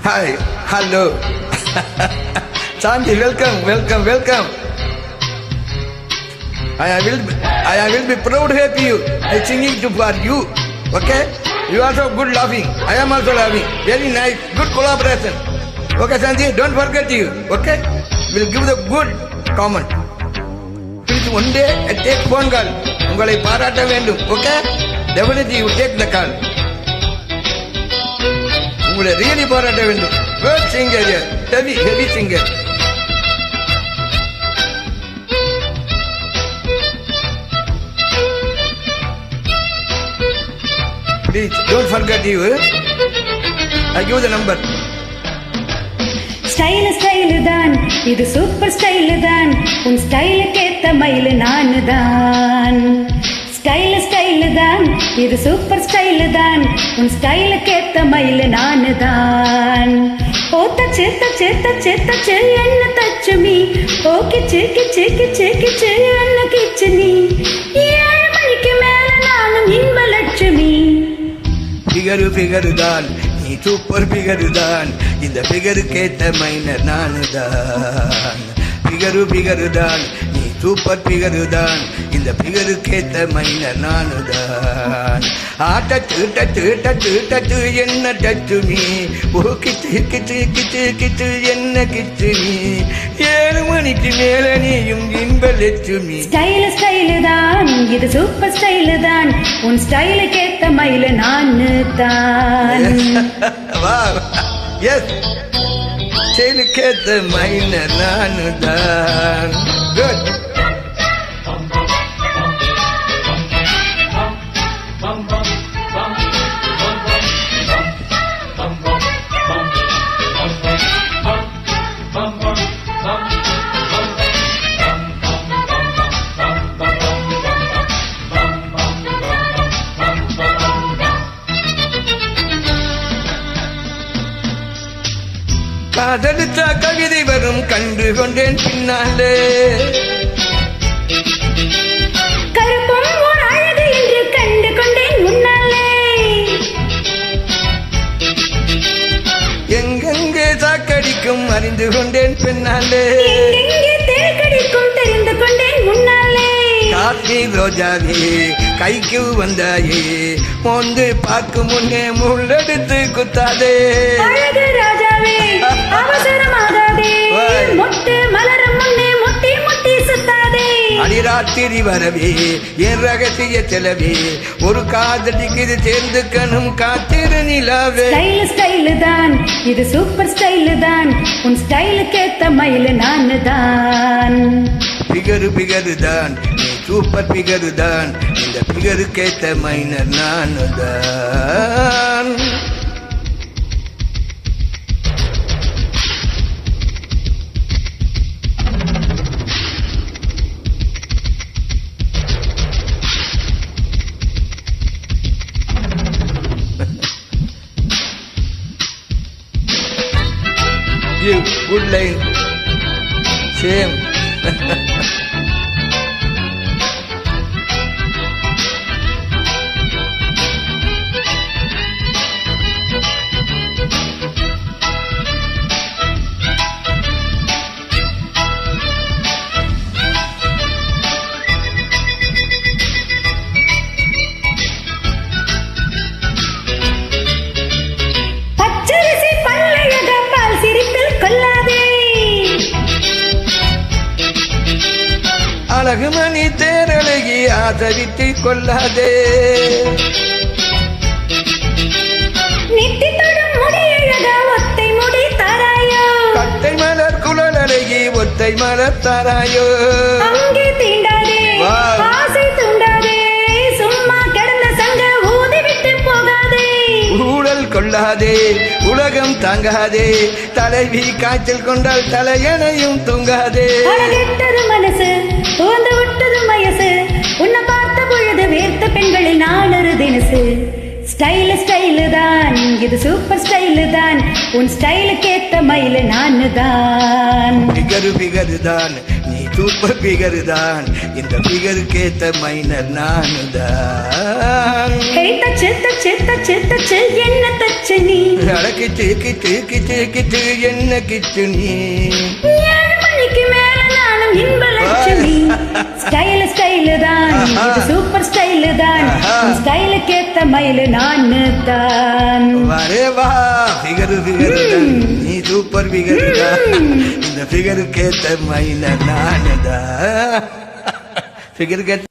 Hi, hello. Sandy, welcome. I will be proud to help you. I singing for you. Okay? You also good laughing. I am also laughing. Very nice. Good collaboration. Okay, Sandy, don't forget you. Okay? We'll give the good comment. Please one day take phone call. உங்களை பாராட்ட வேண்டும். Okay? Definitely you take the call. உங்களை really பாராட்ட வேண்டும். Good singer here. Heavy singer. Please don't forget you. I give the number. Style தான் இது super style தான் உன் ஸ்டைலுக்கு ஏத்த மயில் நானு தான் ஸ்டைல் தான் இது சூப்பர் ஸ்டைல் தான் உன் ஸ்டைலுக்கு ஏத்த மயில் நானு தான் ஓ தச்சு என்ன தச்சு மீ ஓ கிச்சு என்ன கிச்சு நீ 7 மணிக்கு மேல நானும் இன்ப லட்சுமி பிகரு தான் நீ சூப்பர் பிகரு தான் இந்த பிகருக்கேத்த மைனர் நானுதான் பிகரு தான் நீ சூப்பர் பிகரு தான் இந்த பிகருக்கேத்த மைனர் நானுதான் டச்சு என்ன டச்சு நீ ஓ கிச்சு என்ன கிச்சு நீ 7 மணிக்கு மேல நீயும் இன்ப லட்சுமி ஸ்டைல் தான் இது சூப்பர் ஸ்டைல் தான் உன் ஸ்டைலுக்கு ஏத்த மயில் நானு தான் எஸ் ஸ்டைலுக்கேத்த மைனர் நானுதான் குட் காதலித்த கவிதை வரும் கண்டு கொண்டேன் பின்னாலே கருப்பம் ஓர் அழகு என்று கண்டு கொண்டேன் முன்னாலே எங்கெங்கே சாக்கடிக்கும் அறிந்து கொண்டேன் பின்னாலே எங்கெங்கே தேக்கடிக்கும் தெரிந்து கொண்டேன் முன்னாலே காஷ்மீர் ரோஜாவே கைக்கு வந்தாயே மோந்து பார்க்கும் முன்னே முள்ளெடுத்து குத்தாதே அழகு ராஜாவே அவசரமாகாதே மொட்டு மலரும் முன்னே முட்டி சுத்தாதே அடிராத்திரி வரவே என் ரகசிய செலவே ஒரு காதலிக்கு இது சேர்ந்துக்கணும் காத்திரு நிலாவே ஸ்டைல் தான் இது சூப்பர் ஸ்டைல் தான் உன் ஸ்டைலுக்கு ஏத்த மயில் நானு தான் பிகரு தான் நீ சூப்பர் பிகரு தான் இந்த பிகருக்கேத்த மைனர் நானுதான் good line same அழகுமணி தேரழகி ஆதரித்து கொள்ளாதே ஒத்தை முடி தாராயோ கட்டை மலர் குழல் அழகி ஒத்தை மலர் தாராயோ அங்கே தீண்டாதே ஆசை தூண்டாதே சும்மா கிடந்த சங்க ஊதி விட்டு போகாதே ஊழல் கொள்ளாதே உலகம் தாங்காதே தலைவி காய்ச்சல் கொண்டால் தலையணையும் தூங்காதே அழகெட்டது மனசு உந்து விட்டது மயசு உன்னை பார்த்த பொழுது வேர்த்த பெண்களில் நான் ஒரு தினசு ஸ்டைல் தான் இது சூப்பர் ஸ்டைல் தான் உன் ஸ்டைலுக்கு ஏத்த மயில் நானு தான் பிகரு தான் நீ சூப்பர் ஃபிகர் தான், இந்த ஃபிகருக்கு ஏத்த மைனர் நானு தான். ஹே தச்சு தச்சு தச்சு தச்சு என்ன தச்சு நீ கிச்சு கிச்சு கிச்சு கிச்சு என்ன கிச்சு நீ 7 மணிக்கு மேல நானும் இன்ப லட்சுமி ஸ்டைல் தான் இது சூப்பர் ஸ்டைல் தான் உன் ஸ்டைலுக்கு ஏத்த மயிலு நானு தான் வரே வா ஃபிகர் தான், நீ சூப்பர் ஃபிகர் தான், இந்த ஃபிகருக்கு ஏத்த மைனர் நானு தான். ஃபிகருக்கு ஏத்த